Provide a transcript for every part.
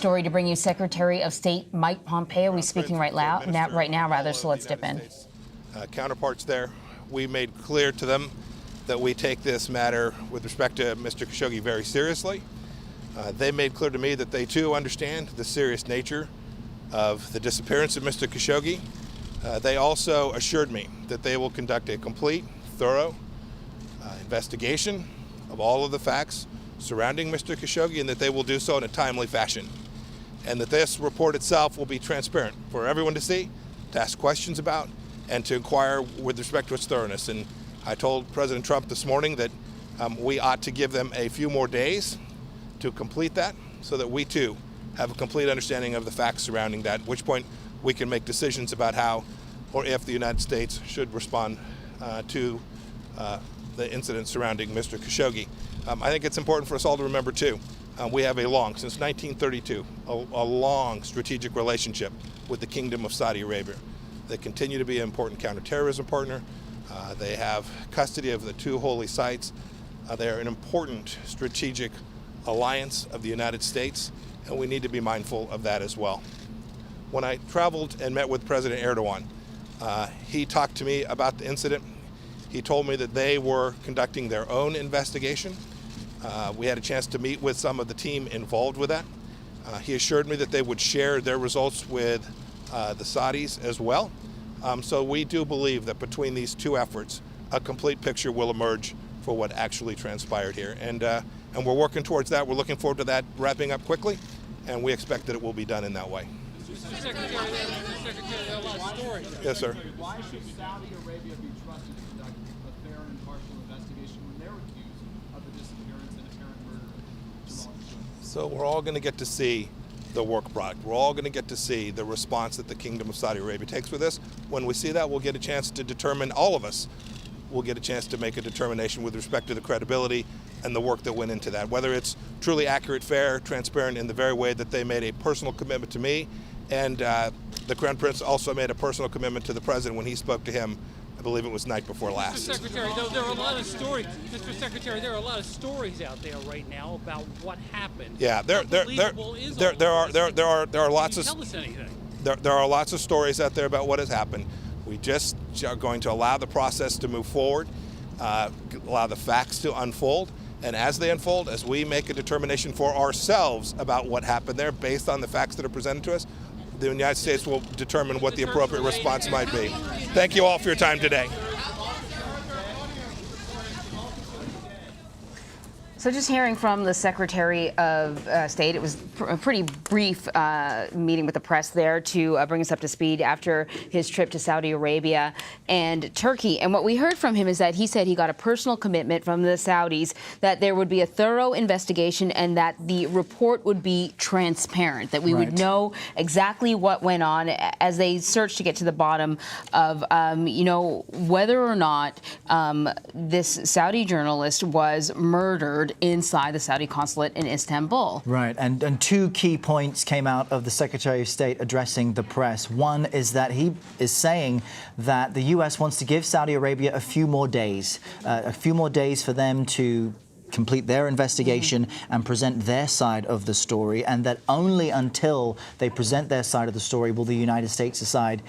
story to bring you Secretary of State Mike Pompeo. He's speaking right now, so let's dip in. Counterparts there, we made clear to them that we take this matter with respect to Mr. Khashoggi very seriously. They made clear to me that they too understand the serious nature of the disappearance of Mr. Khashoggi. They also assured me that they will conduct a complete, thorough investigation of all of the facts surrounding Mr. Khashoggi, and that they will do so in a timely fashion. And that this report itself will be transparent for everyone to see, to ask questions about, and to inquire with respect to its thoroughness. And I told President Trump this morning that we ought to give them a few more days to complete that, so that we too have a complete understanding of the facts surrounding that, at which point we can make decisions about how or if the United States should respond to the incident surrounding Mr. Khashoggi. I think it's important for us all to remember too, we have a long, since 1932, a long strategic relationship with the Kingdom of Saudi Arabia. They continue to be an important counterterrorism partner. They have custody of the two holy sites. They are an important strategic alliance of the United States, and we need to be mindful of that as well. When I traveled and met with President Erdogan, he talked to me about the incident. He told me that they were conducting their own investigation. We had a chance to meet with some of the team involved with that. He assured me that they would share their results with the Saudis as well. So we do believe that between these two efforts, a complete picture will emerge for what actually transpired here. And we're working towards that. We're looking forward to that wrapping up quickly, and we expect that it will be done in that way. Mr. Secretary, there are a lot of stories. Yes, sir. Why should Saudi Arabia be trusted to conduct a fair and impartial investigation when they're accused of the disappearance and apparent murder of Jamal Khashoggi? So we're all going to get to see the work product. We're all going to get to see the response that the Kingdom of Saudi Arabia takes with this. When we see that, we'll get a chance to determine, all of us will get a chance to make a determination with respect to the credibility and the work that went into that. Whether it's truly accurate, fair, transparent in the very way that they made a personal commitment to me, and the Crown Prince also made a personal commitment to the President when he spoke to him, I believe it was night before last. Mr. Secretary, there are a lot of stories. Mr. Secretary, there are a lot of stories out there right now about what happened. Yeah, there are lots of. Tell us anything. There are lots of stories out there about what has happened. We just are going to allow the process to move forward, allow the facts to unfold, and as they unfold, as we make a determination for ourselves about what happened there based on the facts that are presented to us, the United States will determine what the appropriate response might be. Thank you all for your time today. So just hearing from the Secretary of State, it was a pretty brief meeting with the press there to bring us up to speed after his trip to Saudi Arabia and Turkey. And what we heard from him is that he said he got a personal commitment from the Saudis that there would be a thorough investigation and that the report would be transparent, that we would know exactly what went on as they searched to get to the bottom of, whether or not this Saudi journalist was murdered inside the Saudi consulate in Istanbul. Right, and two key points came out of the Secretary of State addressing the press. One is that he is saying that the U.S. wants to give Saudi Arabia a few more days for them to complete their investigation and present their side of the story, and that only until they present their side of the story will the United States decide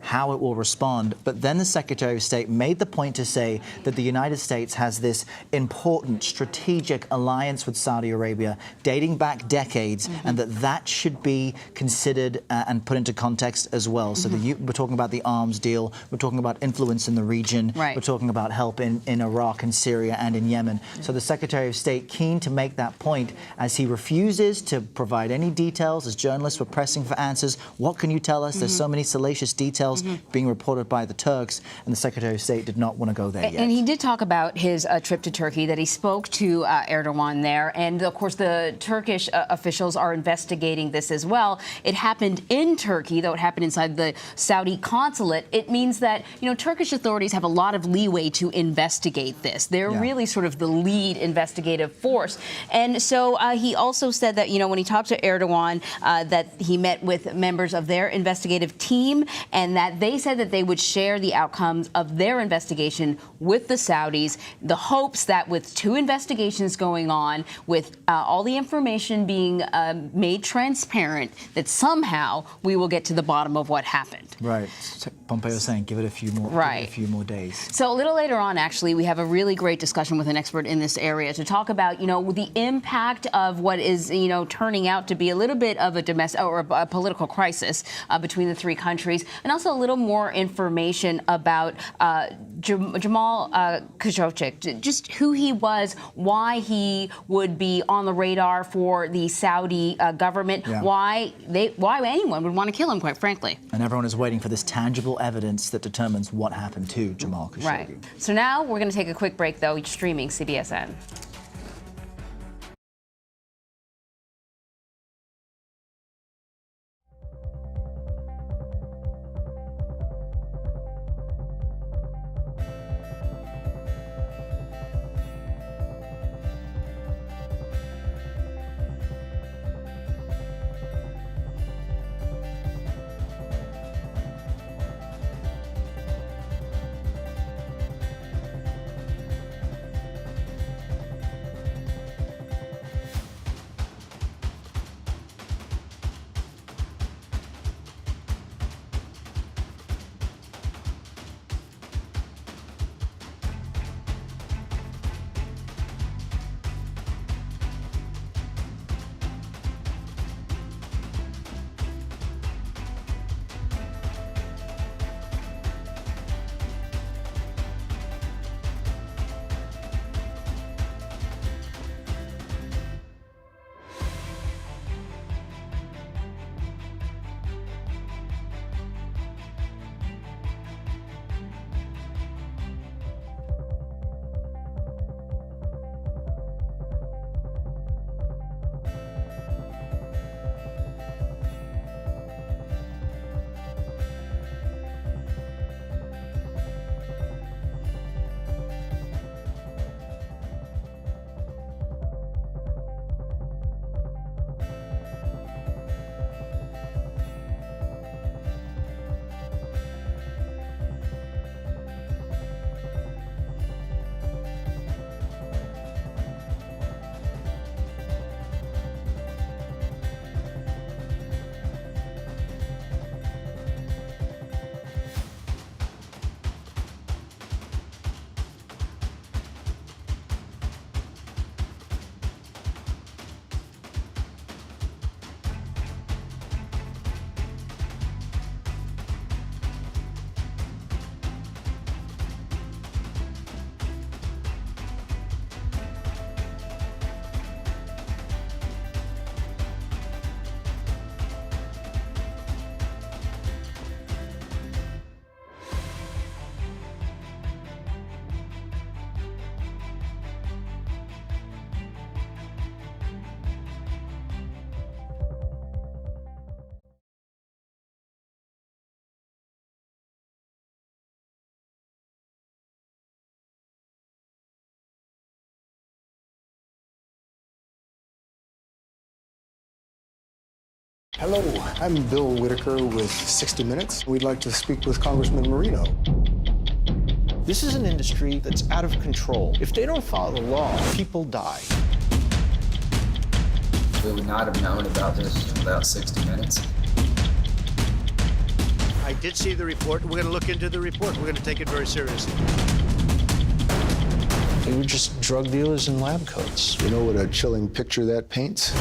how it will respond. But then the Secretary of State made the point to say that the United States has this important strategic alliance with Saudi Arabia dating back decades, and that should be considered and put into context as well. So we're talking about the arms deal, we're talking about influence in the region, we're talking about help in Iraq and Syria and in Yemen. So the Secretary of State keen to make that point as he refuses to provide any details as journalists were pressing for answers. What can you tell us? There's so many salacious details being reported by the Turks, and the Secretary of State did not want to go there yet. And he did talk about his trip to Turkey, that he spoke to Erdogan there, and of course the Turkish officials are investigating this as well. It happened in Turkey, though it happened inside the Saudi consulate. It means that, Turkish authorities have a lot of leeway to investigate this. They're really sort of the lead investigative force. And so he also said that, when he talked to Erdogan, that he met with members of their investigative team, and that that they said that they would share the outcomes of their investigation with the Saudis, the hopes that with 2 investigations going on, with all the information being made transparent, that somehow we will get to the bottom of what happened. Right. Pompeo saying give it a few more, Right. give it a few more days. So a little later on, actually, we have a really great discussion with an expert in this area to talk about, the impact of what is, turning out to be a little bit of a domestic or a political crisis between the 3 countries, and also a little more information about Jamal Khashoggi, just who he was, why he would be on the radar for the Saudi government, why anyone would want to kill him, quite frankly. And everyone is waiting for this tangible evidence that determines what happened to Jamal Khashoggi. Right. So now we're going to take a quick break, though, streaming CBSN. Hello, I'm Bill Whitaker with 60 Minutes. We'd like to speak with Congressman Marino. This is an industry that's out of control. If they don't follow the law, people die. We would not have known about this without 60 Minutes. I did see the report. We're going to look into the report. We're going to take it very seriously. They were just drug dealers in lab coats. You know what a chilling picture that paints?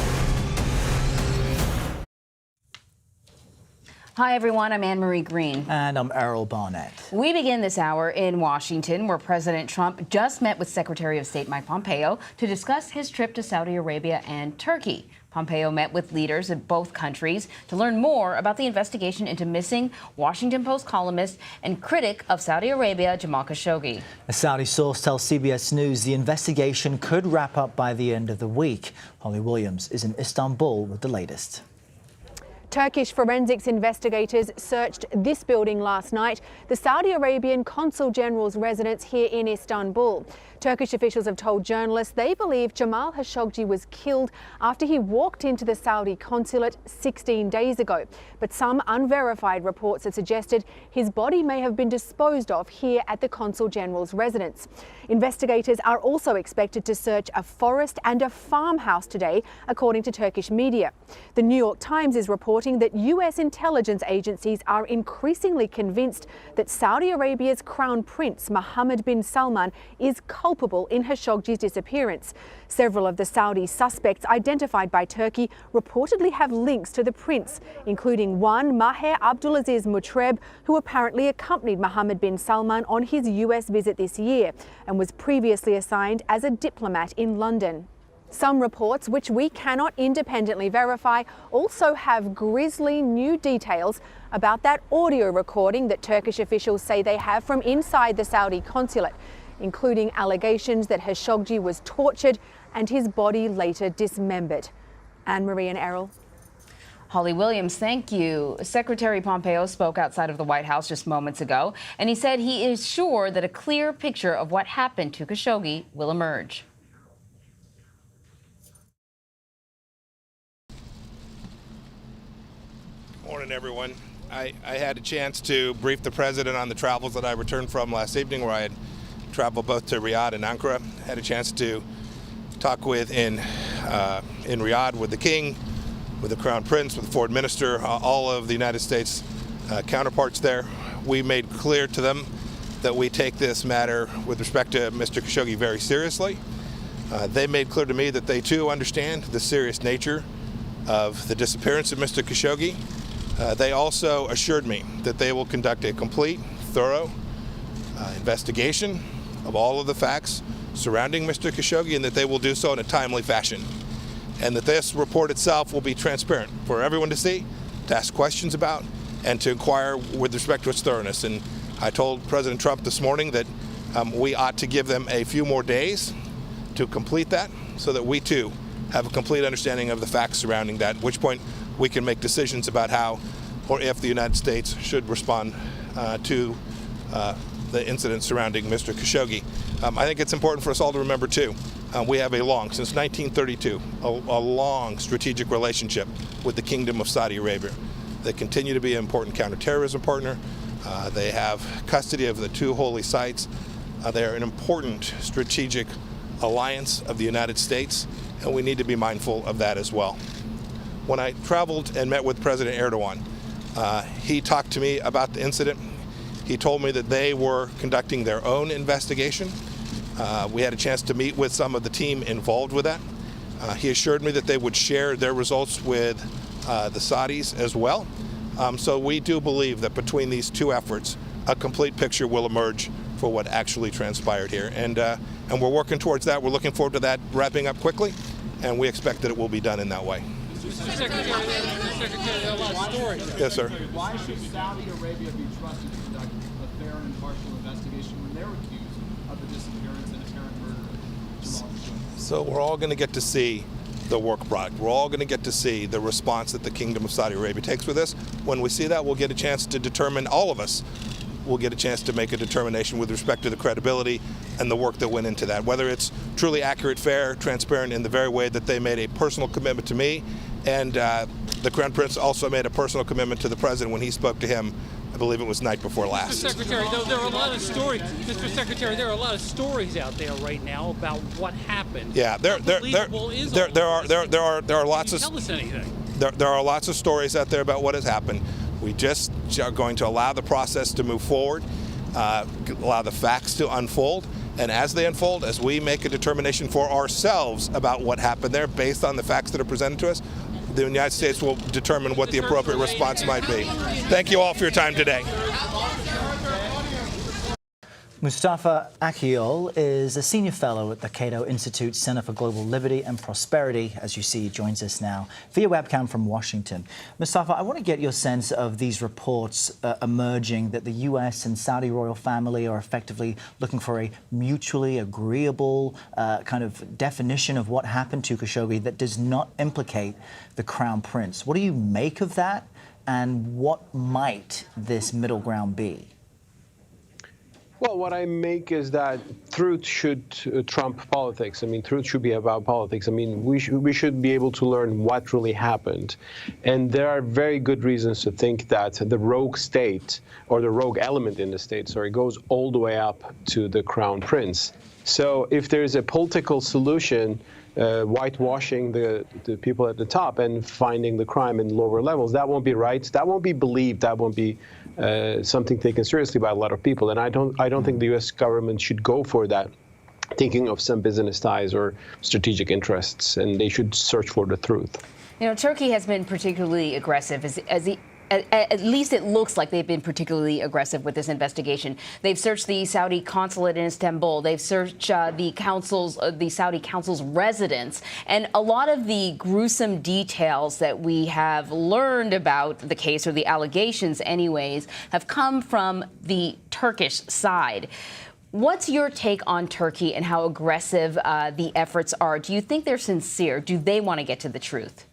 Hi, everyone. I'm Anne-Marie Green. And I'm Errol Barnett. We begin this hour in Washington, where President Trump just met with Secretary of State Mike Pompeo to discuss his trip to Saudi Arabia and Turkey. Pompeo met with leaders of both countries to learn more about the investigation into missing Washington Post columnist and critic of Saudi Arabia, Jamal Khashoggi. A Saudi source tells CBS News the investigation could wrap up by the end of the week. Holly Williams is in Istanbul with the latest. Turkish forensics investigators searched this building last night, the Saudi Arabian Consul General's residence here in Istanbul. Turkish officials have told journalists they believe Jamal Khashoggi was killed after he walked into the Saudi consulate 16 days ago. But some unverified reports have suggested his body may have been disposed of here at the Consul General's residence. Investigators are also expected to search a forest and a farmhouse today, according to Turkish media. The New York Times is reporting that US intelligence agencies are increasingly convinced that Saudi Arabia's Crown Prince Mohammed bin Salman is culpable in Khashoggi's disappearance. Several of the Saudi suspects identified by Turkey reportedly have links to the prince, including one Maher Abdulaziz Mutreb, who apparently accompanied Mohammed bin Salman on his US visit this year and was previously assigned as a diplomat in London. Some reports, which we cannot independently verify, also have grisly new details about that audio recording that Turkish officials say they have from inside the Saudi consulate, including allegations that Khashoggi was tortured and his body later dismembered. Anne-Marie and Errol. Holly Williams, thank you. Secretary Pompeo spoke outside of the White House just moments ago, and he said he is sure that a clear picture of what happened to Khashoggi will emerge. Morning, everyone. I had a chance to brief the president on the travels that I returned from last evening, where I had traveled both to Riyadh and Ankara. Had a chance to talk with in Riyadh with the king, with the crown prince, with the foreign minister, all of the United States counterparts there. We made clear to them that we take this matter with respect to Mr. Khashoggi very seriously. They made clear to me that they too understand the serious nature of the disappearance of Mr. Khashoggi. They also assured me that they will conduct a complete, thorough investigation of all of the facts surrounding Mr. Khashoggi, and that they will do so in a timely fashion. And that this report itself will be transparent for everyone to see, to ask questions about, and to inquire with respect to its thoroughness. And I told President Trump this morning that we ought to give them a few more days to complete that, so that we too have a complete understanding of the facts surrounding that, at which point we can make decisions about how or if the United States should respond to the incident surrounding Mr. Khashoggi. I think it's important for us all to remember too, we have since 1932, a long strategic relationship with the Kingdom of Saudi Arabia. They continue to be an important counterterrorism partner. They have custody of the two holy sites. They are an important strategic alliance of the United States, and we need to be mindful of that as well. When I traveled and met with President Erdogan, he talked to me about the incident. He told me that they were conducting their own investigation. We had a chance to meet with some of the team involved with that. He assured me that they would share their results with the Saudis as well. So we do believe that between these two efforts, a complete picture will emerge for what actually transpired here. And we're working towards that. We're looking forward to that wrapping up quickly, and we expect that it will be done in that way. Secretary, there are a lot of stories. Yes, sir. Why should Saudi Arabia be trusted to conduct a fair and impartial investigation when they're accused of the disappearance and apparent murder of Jamal Khashoggi? So we're all going to get to see the work product. We're all going to get to see the response that the Kingdom of Saudi Arabia takes with this. When we see that, we'll get a chance to determine, all of us will get a chance to make a determination with respect to the credibility and the work that went into that, whether it's truly accurate, fair, transparent in the very way that they made a personal commitment to me. And the Crown Prince also made a personal commitment to the President when he spoke to him, I believe it was night before last. Mr. Secretary, there are a lot of stories. Mr. Secretary, there are a lot of stories out there right now about what happened. Yeah, there are lots of. Tell us anything. There are lots of stories out there about what has happened. We just are going to allow the process to move forward, allow the facts to unfold, and as they unfold, as we make a determination for ourselves about what happened there based on the facts that are presented to us, the United States will determine what the appropriate response might be. Thank you all for your time today. Mustafa Akyol is a senior fellow at the Cato Institute Center for Global Liberty and Prosperity. As you see, he joins us now via webcam from Washington. Mustafa, I want to get your sense of these reports emerging that the U.S. and Saudi royal family are effectively looking for a mutually agreeable kind of definition of what happened to Khashoggi that does not implicate the Crown Prince. What do you make of that, and what might this middle ground be? Well, what I make is that truth should trump politics. I mean, truth should be about politics. I mean, we should be able to learn what really happened. And there are very good reasons to think that the rogue state, or the rogue element in the state, sorry, goes all the way up to the Crown Prince. So if there's a political solution, whitewashing the people at the top and finding the crime in lower levels, that won't be right. That won't be believed. That won't be something taken seriously by a lot of people. And I don't think the U.S. government should go for that, thinking of some business ties or strategic interests, and they should search for the truth. You know, Turkey has been particularly aggressive, at least it looks like they've been particularly aggressive with this investigation. They've searched the Saudi consulate in Istanbul. They've searched the Saudi consul's residence. And a lot of the gruesome details that we have learned about the case, or the allegations anyways, have come from the Turkish side. What's your take on Turkey and how aggressive the efforts are? Do you think they're sincere? Do they want to get to the truth?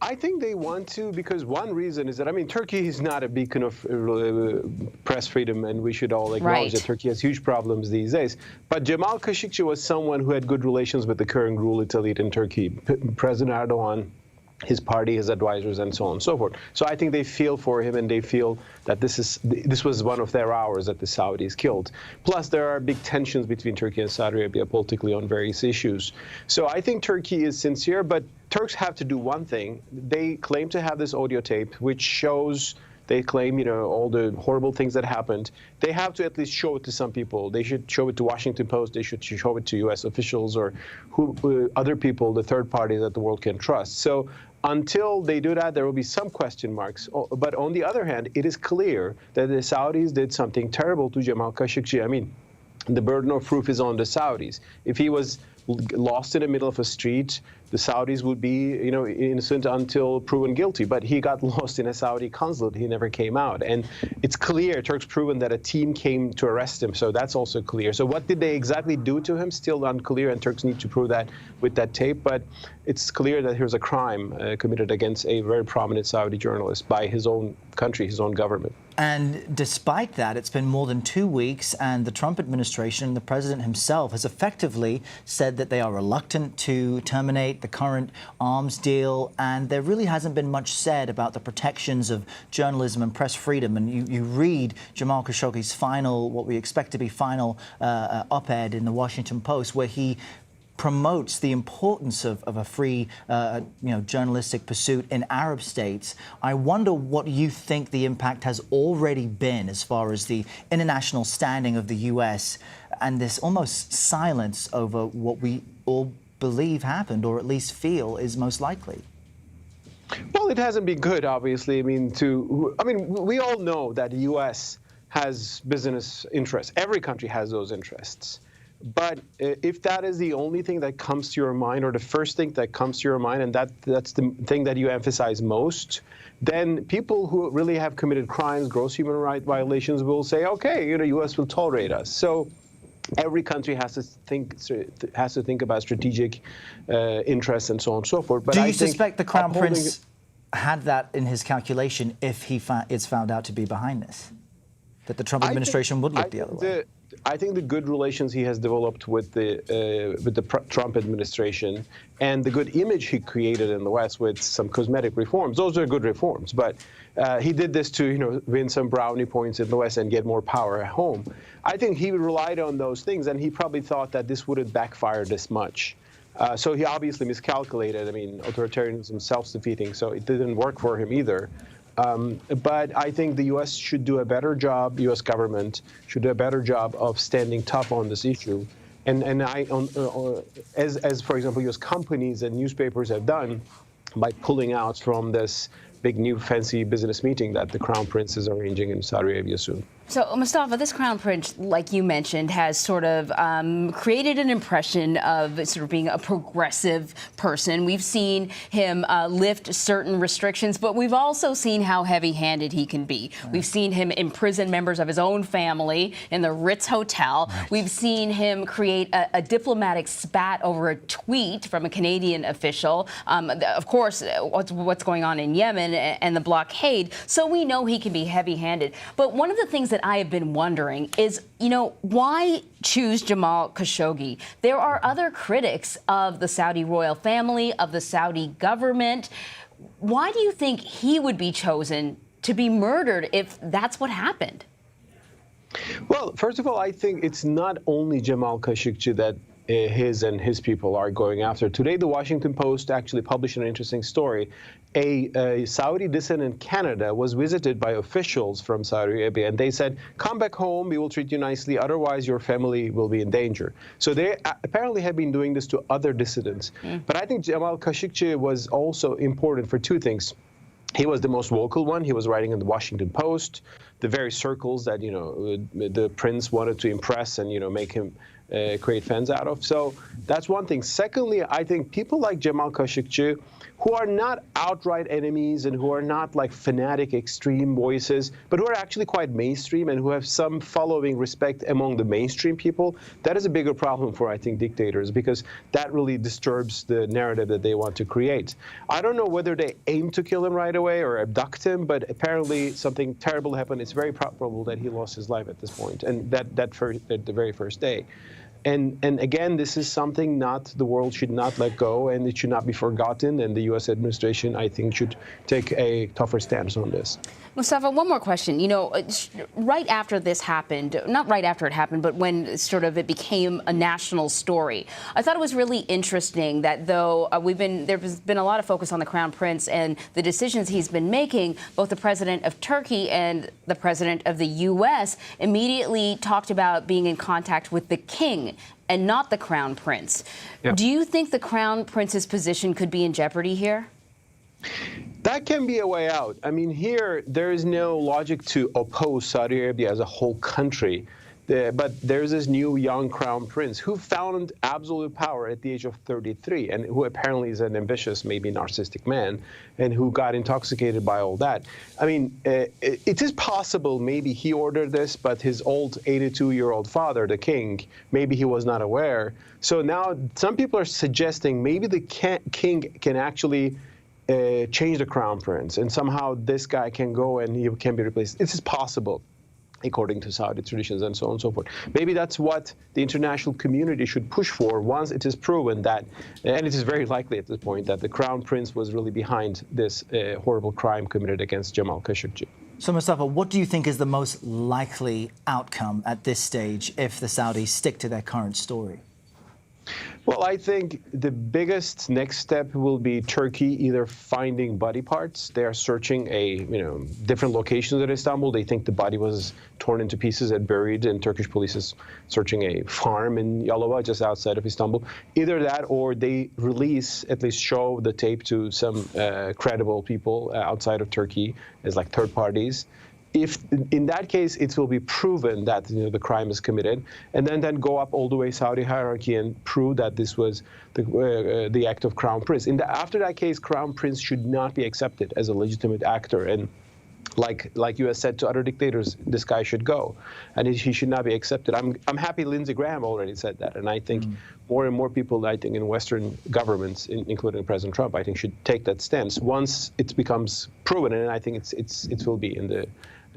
I think they want to, because one reason is that, I mean, Turkey is not a beacon of press freedom, and we should all acknowledge that Turkey has huge problems these days. But Jamal Khashoggi was someone who had good relations with the current ruling elite in Turkey, President Erdogan, his party, his advisors, and so on and so forth. So I think they feel for him, and they feel that this was one of their hours that the Saudis killed. Plus, there are big tensions between Turkey and Saudi Arabia politically on various issues. So I think Turkey is sincere, but Turks have to do one thing. They claim to have this audio tape, which shows, they claim, you know, all the horrible things that happened. They have to at least show it to some people. They should show it to Washington Post. They should show it to U.S. officials or other people, the third parties that the world can trust. So until they do that, there will be some question marks. But on the other hand, it is clear that the Saudis did something terrible to Jamal Khashoggi. I mean, the burden of proof is on the Saudis. If he was lost in the middle of a street, the Saudis would be, you know, innocent until proven guilty. But he got lost in a Saudi consulate. He never came out. And it's clear, Turks proven that a team came to arrest him. So that's also clear. So what did they exactly do to him? Still unclear. And Turks need to prove that with that tape. But it's clear that here's a crime committed against a very prominent Saudi journalist by his own country, his own government. And despite that, it's been more than 2 weeks, and the Trump administration, the president himself, has effectively said that they are reluctant to terminate the current arms deal, and there really hasn't been much said about the protections of journalism and press freedom. And you read Jamal Khashoggi's final, what we expect to be final op-ed in the Washington Post, where he promotes the importance of a free, journalistic pursuit in Arab states. I wonder what you think the impact has already been as far as the international standing of the U.S. and this almost silence over what we all believe happened, or at least feel is most likely. Well, it hasn't been good, obviously. I mean, we all know that the U.S. has business interests. Every country has those interests. But if that is the only thing that comes to your mind, or the first thing that comes to your mind, and that's the thing that you emphasize most, then people who really have committed crimes, gross human rights violations, will say, okay, you know, U.S. will tolerate us. So every country has to think about strategic interests and so on and so forth. But do you suspect the Crown Prince had that in his calculation if it's found out to be behind this? That the Trump administration would look the other way? I think the good relations he has developed with the Trump administration and the good image he created in the West with some cosmetic reforms, those are good reforms. But he did this to, you know, win some brownie points in the West and get more power at home. I think he relied on those things, and he probably thought that this wouldn't backfire this much. So he obviously miscalculated. I mean, authoritarianism is self-defeating, so it didn't work for him either. But I think the U.S. should do a better job, U.S. government should do a better job of standing tough on this issue. And as for example, U.S. companies and newspapers have done by pulling out from this big new fancy business meeting that the Crown Prince is arranging in Saudi Arabia soon. So, Mustafa, this crown prince, like you mentioned, has sort of created an impression of sort of being a progressive person. We've seen him lift certain restrictions, but we've also seen how heavy-handed he can be. Right. We've seen him imprison members of his own family in the Ritz Hotel. Right. We've seen him create a diplomatic spat over a tweet from a Canadian official. Of course, what's going on in Yemen and the blockade. So we know he can be heavy-handed. But one of the things that I have been wondering is, why choose Jamal Khashoggi? There are other critics of the Saudi royal family, of the Saudi government. Why do you think he would be chosen to be murdered if that's what happened? Well, first of all, I think it's not only Jamal Khashoggi that his and his people are going after. Today, the Washington Post actually published an interesting story. A Saudi dissident in Canada was visited by officials from Saudi Arabia, and they said, come back home, we will treat you nicely, otherwise your family will be in danger. So they apparently have been doing this to other dissidents. But I think Jamal Khashoggi was also important for two things. He was the most vocal one. He was writing in the Washington Post, the very circles that, the prince wanted to impress and, make him create fans out of. So that's one thing. Secondly, I think people like Jamal Khashoggi, who are not outright enemies and who are not like fanatic extreme voices, but who are actually quite mainstream and who have some following respect among the mainstream people, that is a bigger problem for, I think, dictators, because that really disturbs the narrative that they want to create. I don't know whether they aim to kill him right away or abduct him, but apparently something terrible happened. It's very probable that he lost his life at this point, and at the very first day. And again, this is something the world should not let go, and it should not be forgotten. And the U.S. administration, I think, should take a tougher stance on this. Mustafa, one more question. Right after this happened, not right after it happened, but when sort of it became a national story, I thought it was really interesting that though there's been a lot of focus on the Crown Prince and the decisions he's been making, both the president of Turkey and the president of the U.S. immediately talked about being in contact with the king and not the Crown Prince. Yep. Do you think the Crown Prince's position could be in jeopardy here? That can be a way out. I mean, here, there is no logic to oppose Saudi Arabia as a whole country. But there's this new young crown prince who found absolute power at the age of 33 and who apparently is an ambitious, maybe narcissistic man, and who got intoxicated by all that. I mean, it is possible maybe he ordered this, but his old 82-year-old father, the king, maybe he was not aware. So now some people are suggesting maybe the king can actually change the crown prince, and somehow this guy can go and he can be replaced. This is possible, according to Saudi traditions and so on and so forth. Maybe that's what the international community should push for once it is proven that, and it is very likely at this point, that the crown prince was really behind this horrible crime committed against Jamal Khashoggi. So, Mustafa, what do you think is the most likely outcome at this stage if the Saudis stick to their current story? Well, I think the biggest next step will be Turkey either finding body parts. They are searching different locations in Istanbul. They think the body was torn into pieces and buried, and Turkish police is searching a farm in Yalova, just outside of Istanbul. Either that or they release, at least show the tape to some credible people outside of Turkey as like third parties. If in that case it will be proven that the crime is committed, and then go up all the way Saudi hierarchy and prove that this was the act of Crown Prince. After that case, Crown Prince should not be accepted as a legitimate actor, and like you have said to other dictators, this guy should go, and he should not be accepted. I'm happy Lindsey Graham already said that, and I think more and more people, I think, in Western governments, including President Trump, I think should take that stance once it becomes proven, and I think it will be in the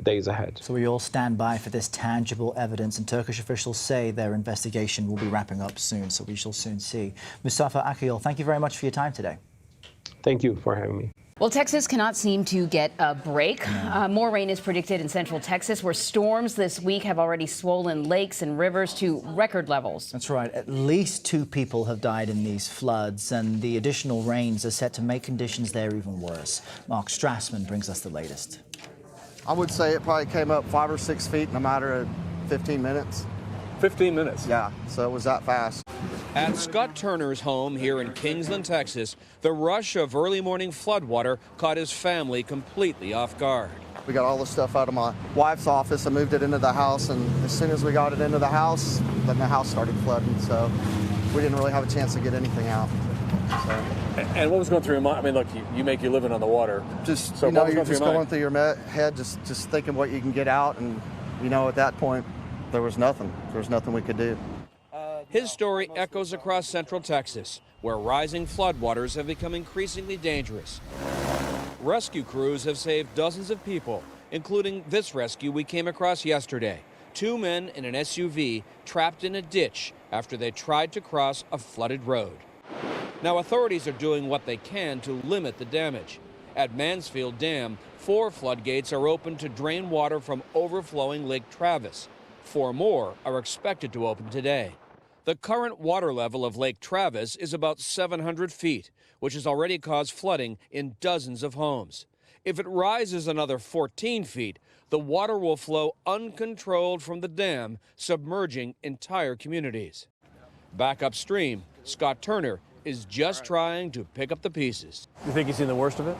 days ahead. So we all stand by for this tangible evidence, and Turkish officials say their investigation will be wrapping up soon, so we shall soon see. Mustafa Akil, thank you very much for your time today. Thank you for having me. Well, Texas cannot seem to get a break. More rain is predicted in central Texas, where storms this week have already swollen lakes and rivers to record levels. That's right. At least 2 people have died in these floods, and the additional rains are set to make conditions there even worse. Mark Strassman brings us the latest. I would say it probably came up 5 or 6 feet in a matter of 15 minutes. 15 minutes? Yeah, so it was that fast. At Scott Turner's home here in Kingsland, Texas, the rush of early morning floodwater caught his family completely off guard. We got all the stuff out of my wife's office. I moved it into the house, and as soon as we got it into the house, then the house started flooding. So we didn't really have a chance to get anything out. So. And what was going through your mind? I mean, look, you make your living on the water. Just, so you're just going through your head, just thinking what you can get out. And, at that point, there was nothing. There was nothing we could do. His story echoes across central Texas, where rising floodwaters have become increasingly dangerous. Rescue crews have saved dozens of people, including this rescue we came across yesterday. 2 men in an SUV trapped in a ditch after they tried to cross a flooded road. Now, authorities are doing what they can to limit the damage. At Mansfield Dam, 4 floodgates are open to drain water from overflowing Lake Travis. 4 more are expected to open today. The current water level of Lake Travis is about 700 feet, which has already caused flooding in dozens of homes. If it rises another 14 feet, the water will flow uncontrolled from the dam, submerging entire communities. Back upstream, Scott Turner is just trying to pick up the pieces. You think he's seen the worst of it?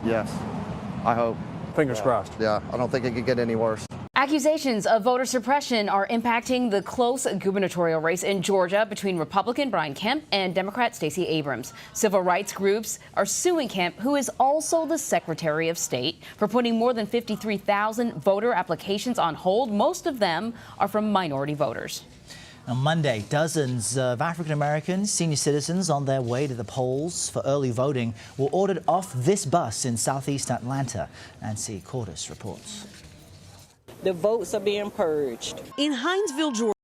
Yes, I hope. Fingers crossed. Yeah, I don't think it could get any worse. Accusations of voter suppression are impacting the close gubernatorial race in Georgia between Republican Brian Kemp and Democrat Stacey Abrams. Civil rights groups are suing Kemp, who is also the Secretary of State, for putting more than 53,000 voter applications on hold. Most of them are from minority voters. On Monday, dozens of African Americans, senior citizens on their way to the polls for early voting were ordered off this bus in southeast Atlanta. Nancy Cordes reports. The votes are being purged. In Hinesville, Georgia.